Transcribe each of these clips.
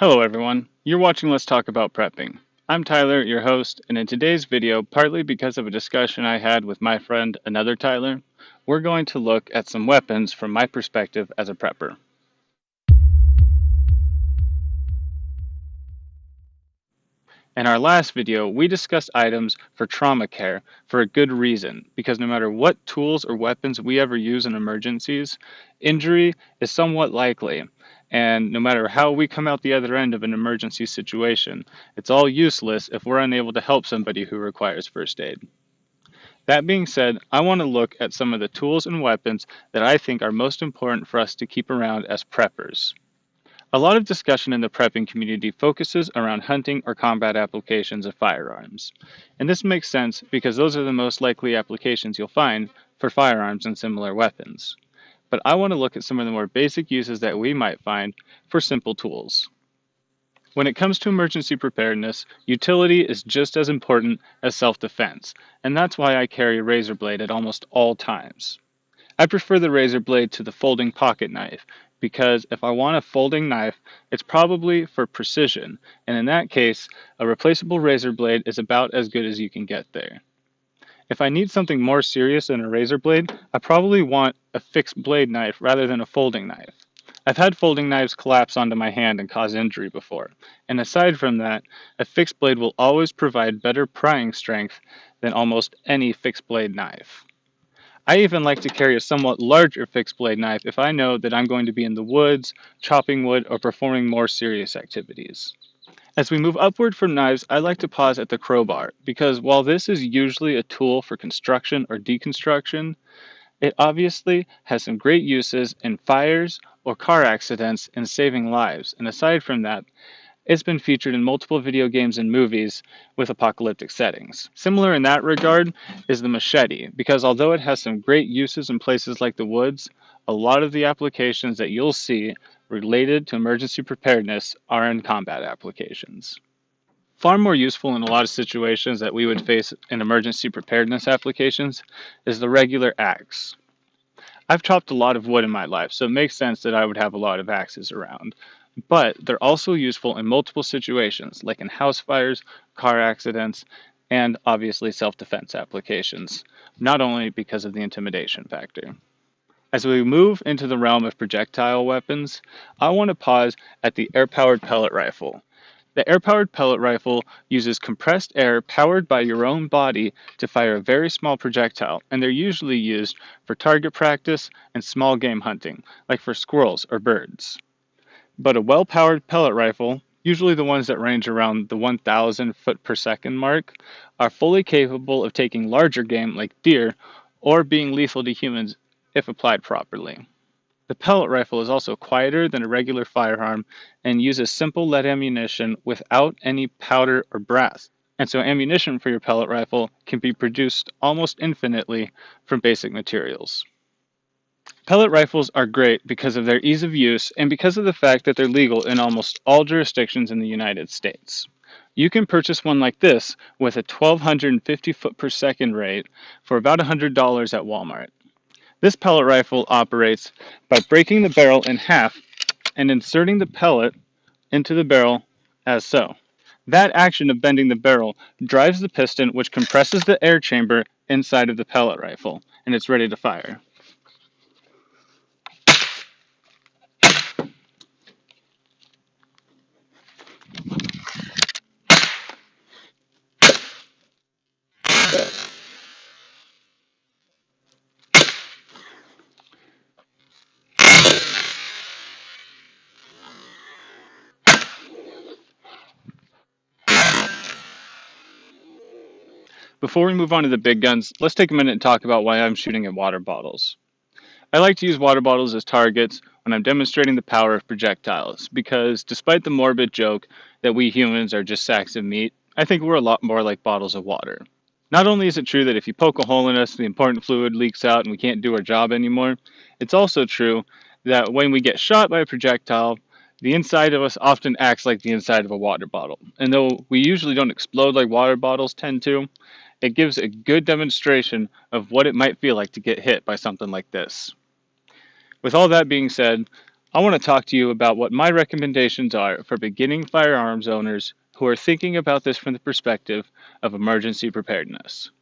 Hello everyone, you're watching Let's Talk About Prepping. I'm Tyler, your host, and in today's video, partly because of a discussion I had with my friend, another Tyler, we're going to look at some weapons from my perspective as a prepper. In our last video, we discussed items for trauma care for a good reason, because no matter what tools or weapons we ever use in emergencies, injury is somewhat likely. And no matter how we come out the other end of an emergency situation, it's all useless if we're unable to help somebody who requires first aid. That being said, I want to look at some of the tools and weapons that I think are most important for us to keep around as preppers. A lot of discussion in the prepping community focuses around hunting or combat applications of firearms. And this makes sense because those are the most likely applications you'll find for firearms and similar weapons. But I want to look at some of the more basic uses that we might find for simple tools. When it comes to emergency preparedness, utility is just as important as self-defense, and that's why I carry a razor blade at almost all times. I prefer the razor blade to the folding pocket knife because if I want a folding knife, it's probably for precision, and in that case, a replaceable razor blade is about as good as you can get there. If I need something more serious than a razor blade, I probably want a fixed blade knife rather than a folding knife. I've had folding knives collapse onto my hand and cause injury before, and aside from that, a fixed blade will always provide better prying strength than almost any fixed blade knife. I even like to carry a somewhat larger fixed blade knife if I know that I'm going to be in the woods, chopping wood, or performing more serious activities. As we move upward from knives, I like to pause at the crowbar because while this is usually a tool for construction or deconstruction, it obviously has some great uses in fires or car accidents and saving lives. And aside from that, it's been featured in multiple video games and movies with apocalyptic settings. Similar in that regard is the machete, because although it has some great uses in places like the woods, a lot of the applications that you'll see related to emergency preparedness are in combat applications. Far more useful in a lot of situations that we would face in emergency preparedness applications is the regular axe. I've chopped a lot of wood in my life, so it makes sense that I would have a lot of axes around. But they're also useful in multiple situations, like in house fires, car accidents, and obviously self-defense applications, not only because of the intimidation factor. As we move into the realm of projectile weapons, I want to pause at the air-powered pellet rifle. The air-powered pellet rifle uses compressed air powered by your own body to fire a very small projectile, and they're usually used for target practice and small game hunting, like for squirrels or birds. But a well-powered pellet rifle, usually the ones that range around the 1,000 foot per second mark, are fully capable of taking larger game like deer or being lethal to humans if applied properly. The pellet rifle is also quieter than a regular firearm and uses simple lead ammunition without any powder or brass. And so ammunition for your pellet rifle can be produced almost infinitely from basic materials. Pellet rifles are great because of their ease of use and because of the fact that they're legal in almost all jurisdictions in the United States. You can purchase one like this with a 1,250 foot per second rate for about $100 at Walmart. This pellet rifle operates by breaking the barrel in half and inserting the pellet into the barrel as so. That action of bending the barrel drives the piston, which compresses the air chamber inside of the pellet rifle, and it's ready to fire. Before we move on to the big guns, let's take a minute and talk about why I'm shooting at water bottles. I like to use water bottles as targets when I'm demonstrating the power of projectiles, because despite the morbid joke that we humans are just sacks of meat, I think we're a lot more like bottles of water. Not only is it true that if you poke a hole in us, the important fluid leaks out and we can't do our job anymore, it's also true that when we get shot by a projectile, the inside of us often acts like the inside of a water bottle. And though we usually don't explode like water bottles tend to, it gives a good demonstration of what it might feel like to get hit by something like this. With all that being said, I want to talk to you about what my recommendations are for beginning firearms owners who are thinking about this from the perspective of emergency preparedness.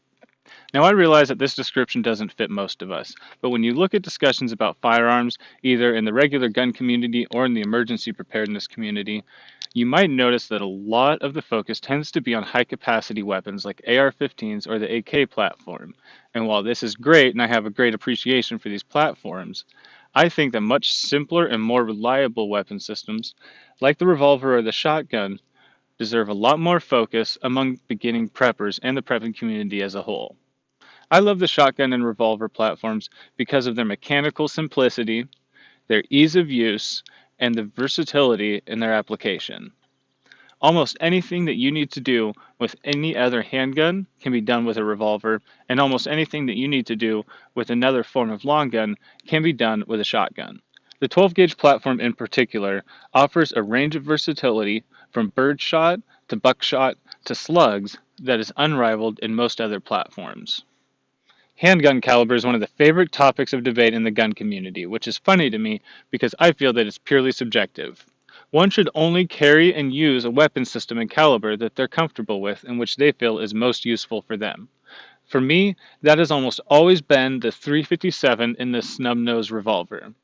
Now, I realize that this description doesn't fit most of us, but when you look at discussions about firearms, either in the regular gun community or in the emergency preparedness community, you might notice that a lot of the focus tends to be on high capacity weapons like AR 15s or the AK platform. And while this is great and I have a great appreciation for these platforms, I think that much simpler and more reliable weapon systems, like the revolver or the shotgun, deserve a lot more focus among beginning preppers and the prepping community as a whole. I love the shotgun and revolver platforms because of their mechanical simplicity, their ease of use, and the versatility in their application. Almost anything that you need to do with any other handgun can be done with a revolver, and almost anything that you need to do with another form of long gun can be done with a shotgun. The 12 gauge platform in particular offers a range of versatility from birdshot to buckshot to slugs that is unrivaled in most other platforms. Handgun caliber is one of the favorite topics of debate in the gun community, which is funny to me because I feel that it's purely subjective. One should only carry and use a weapon system and caliber that they're comfortable with and which they feel is most useful for them. For me, that has almost always been the 357 in the snub nose revolver.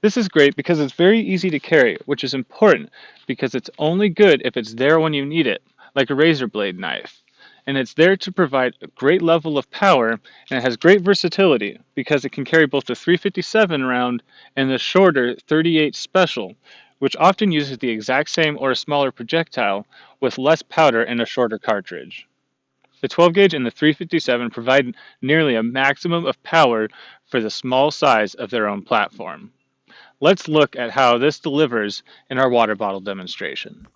This is great because it's very easy to carry, which is important because it's only good if it's there when you need it, like a razor blade knife. And it's there to provide a great level of power, and it has great versatility because it can carry both the 357 round and the shorter 38 special, which often uses the exact same or a smaller projectile with less powder and a shorter cartridge. The 12 gauge and the 357 provide nearly a maximum of power for the small size of their own platform. Let's look at how this delivers in our water bottle demonstration.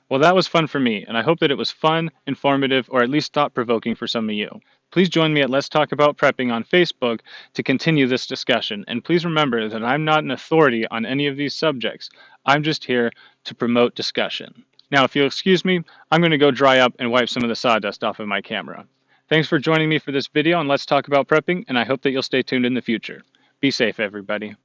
Well, that was fun for me, and I hope that it was fun, informative, or at least thought provoking for some of you. Please join me at Let's Talk About Prepping on Facebook to continue this discussion, and please remember that I'm not an authority on any of these subjects. I'm just here to promote discussion. Now, if you'll excuse me, I'm going to go dry up and wipe some of the sawdust off of my camera. Thanks for joining me for this video on Let's Talk About Prepping, and I hope that you'll stay tuned in the future. Be safe, everybody.